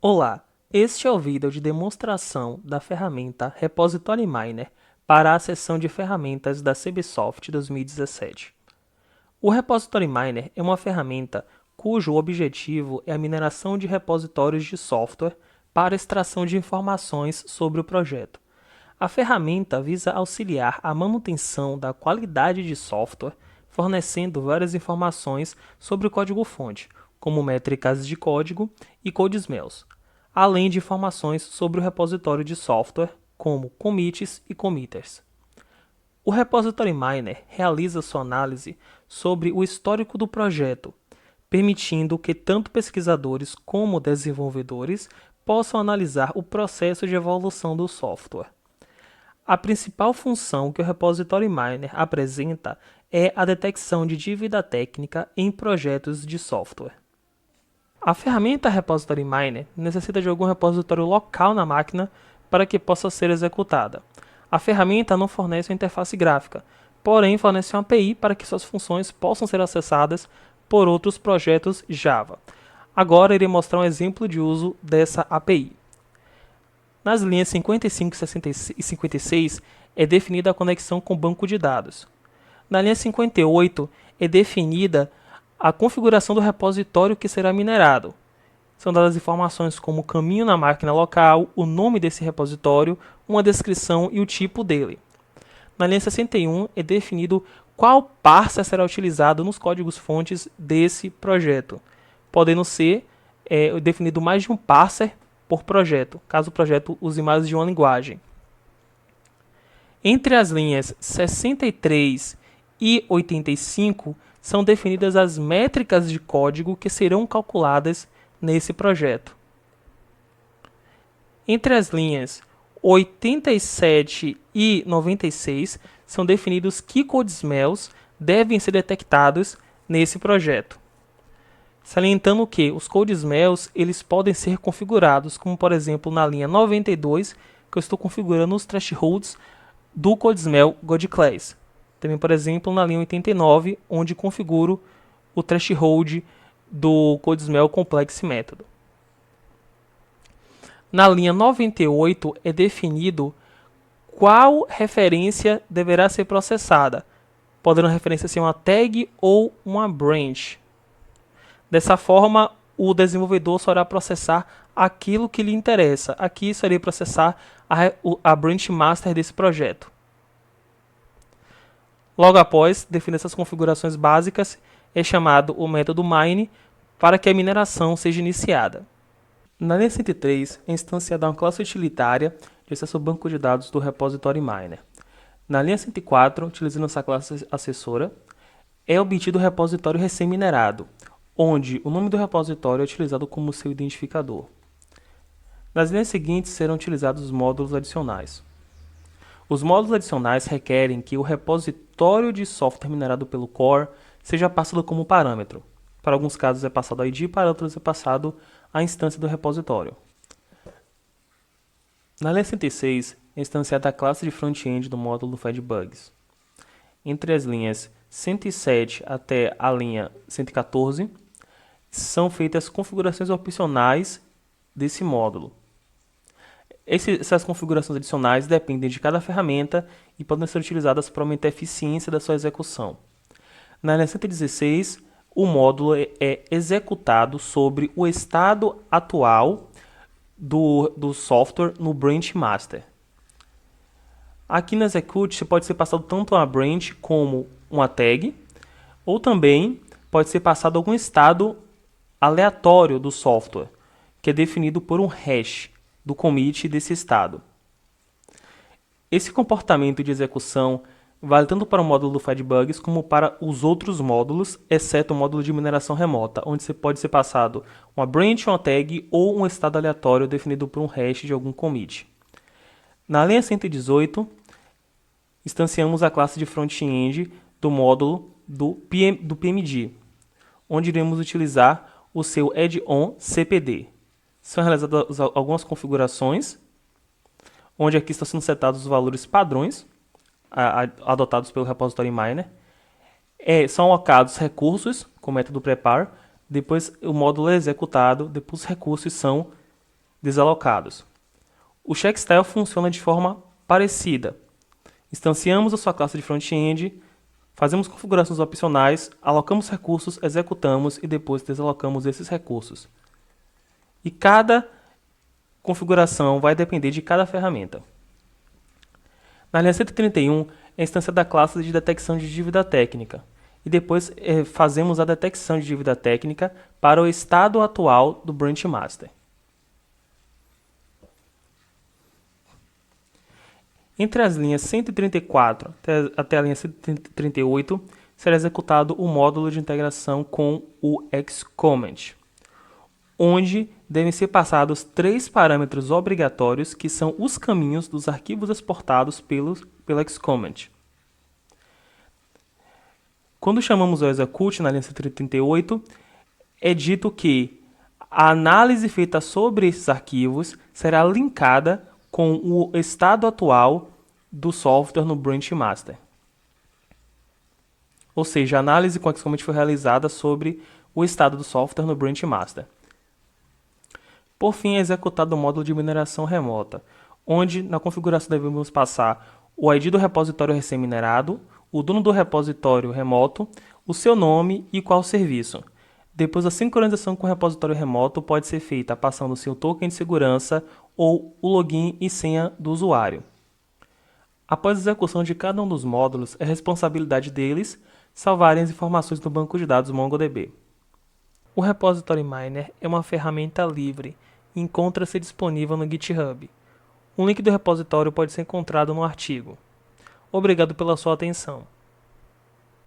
Olá, este é o vídeo de demonstração da ferramenta Repository Miner para a seção de ferramentas da CBSoft 2017. O Repository Miner é uma ferramenta cujo objetivo é a mineração de repositórios de software para extração de informações sobre o projeto. A ferramenta visa auxiliar a manutenção da qualidade de software, fornecendo várias informações sobre o código-fonte, como métricas de código e codesmells, além de informações sobre o repositório de software, como commits e committers. O Repository Miner realiza sua análise sobre o histórico do projeto, permitindo que tanto pesquisadores como desenvolvedores possam analisar o processo de evolução do software. A principal função que o Repository Miner apresenta é a detecção de dívida técnica em projetos de software. A ferramenta Repository Miner necessita de algum repositório local na máquina para que possa ser executada. A ferramenta não fornece uma interface gráfica, porém fornece uma API para que suas funções possam ser acessadas por outros projetos Java. Agora irei mostrar um exemplo de uso dessa API. Nas linhas 55 e 56 é definida a conexão com o banco de dados. Na linha 58 é definida a configuração do repositório que será minerado. São dadas informações como o caminho na máquina local, o nome desse repositório, uma descrição e o tipo dele. Na linha 61 é definido qual parser será utilizado nos códigos-fontes desse projeto, podendo ser definido mais de um parser por projeto, caso o projeto use mais de uma linguagem. Entre as linhas 63 e 85 são definidas as métricas de código que serão calculadas nesse projeto. Entre as linhas 87 e 96 são definidos que codesmells devem ser detectados nesse projeto. Salientando que os codesmells eles podem ser configurados, como por exemplo na linha 92, que eu estou configurando os thresholds do codesmell GoldClass. Também, por exemplo, na linha 89, onde configuro o threshold do codesmell Complex Method. Na linha 98 é definido qual referência deverá ser processada, podendo a referência ser uma tag ou uma branch. Dessa forma, o desenvolvedor só irá processar aquilo que lhe interessa. Aqui só irei processar a branch master desse projeto. Logo após definir essas configurações básicas, é chamado o método mine para que a mineração seja iniciada. Na linha 103 é instanciada uma classe utilitária de acesso ao banco de dados do Repository Miner. Na linha 104, utilizando essa classe assessora, é obtido o repositório recém-minerado, onde o nome do repositório é utilizado como seu identificador. Nas linhas seguintes serão utilizados os módulos adicionais. Os módulos adicionais requerem que o repositório de software minerado pelo core seja passado como parâmetro. Para alguns casos é passado a ID, para outros é passado a instância do repositório. Na linha 106 é instanciada a classe de front-end do módulo FedBugs. Entre as linhas 107 até a linha 114 são feitas configurações opcionais desse módulo. Essas configurações adicionais dependem de cada ferramenta e podem ser utilizadas para aumentar a eficiência da sua execução. Na linha 116, o módulo é executado sobre o estado atual do software no branch master. Aqui no execute pode ser passado tanto uma branch como uma tag, ou também pode ser passado algum estado aleatório do software, que é definido por um hash do commit desse estado. Esse comportamento de execução vale tanto para o módulo do FedBugs como para os outros módulos, exceto o módulo de mineração remota, onde pode ser passado uma branch, uma tag ou um estado aleatório definido por um hash de algum commit. Na linha 118, instanciamos a classe de front-end do módulo do PMD, onde iremos utilizar o seu add-on CPD. São realizadas algumas configurações, onde aqui estão sendo setados os valores padrões adotados pelo Repository Miner. São alocados recursos com o método prepare, depois o módulo é executado, depois os recursos são desalocados. O checkstyle funciona de forma parecida. Instanciamos a sua classe de front-end, fazemos configurações opcionais, alocamos recursos, executamos e depois desalocamos esses recursos. E cada configuração vai depender de cada ferramenta. Na linha 131 é a instância da classe de detecção de dívida técnica. E depois fazemos a detecção de dívida técnica para o estado atual do branch master. Entre as linhas 134 até a linha 138 será executado o módulo de integração com o Xcomment, onde devem ser passados 3 parâmetros obrigatórios que são os caminhos dos arquivos exportados pelo Xcomment. Quando chamamos o execute na linha 138, é dito que a análise feita sobre esses arquivos será linkada com o estado atual do software no branch master. Ou seja, a análise com o Xcomment foi realizada sobre o estado do software no branch master. Por fim, é executado o módulo de mineração remota, onde na configuração devemos passar o ID do repositório recém-minerado, o dono do repositório remoto, o seu nome e qual serviço. Depois, a sincronização com o repositório remoto pode ser feita passando o seu token de segurança ou o login e senha do usuário. Após a execução de cada um dos módulos, é responsabilidade deles salvarem as informações no banco de dados MongoDB. O Repository Miner é uma ferramenta livre e encontra-se disponível no GitHub. O link do repositório pode ser encontrado no artigo. Obrigado pela sua atenção.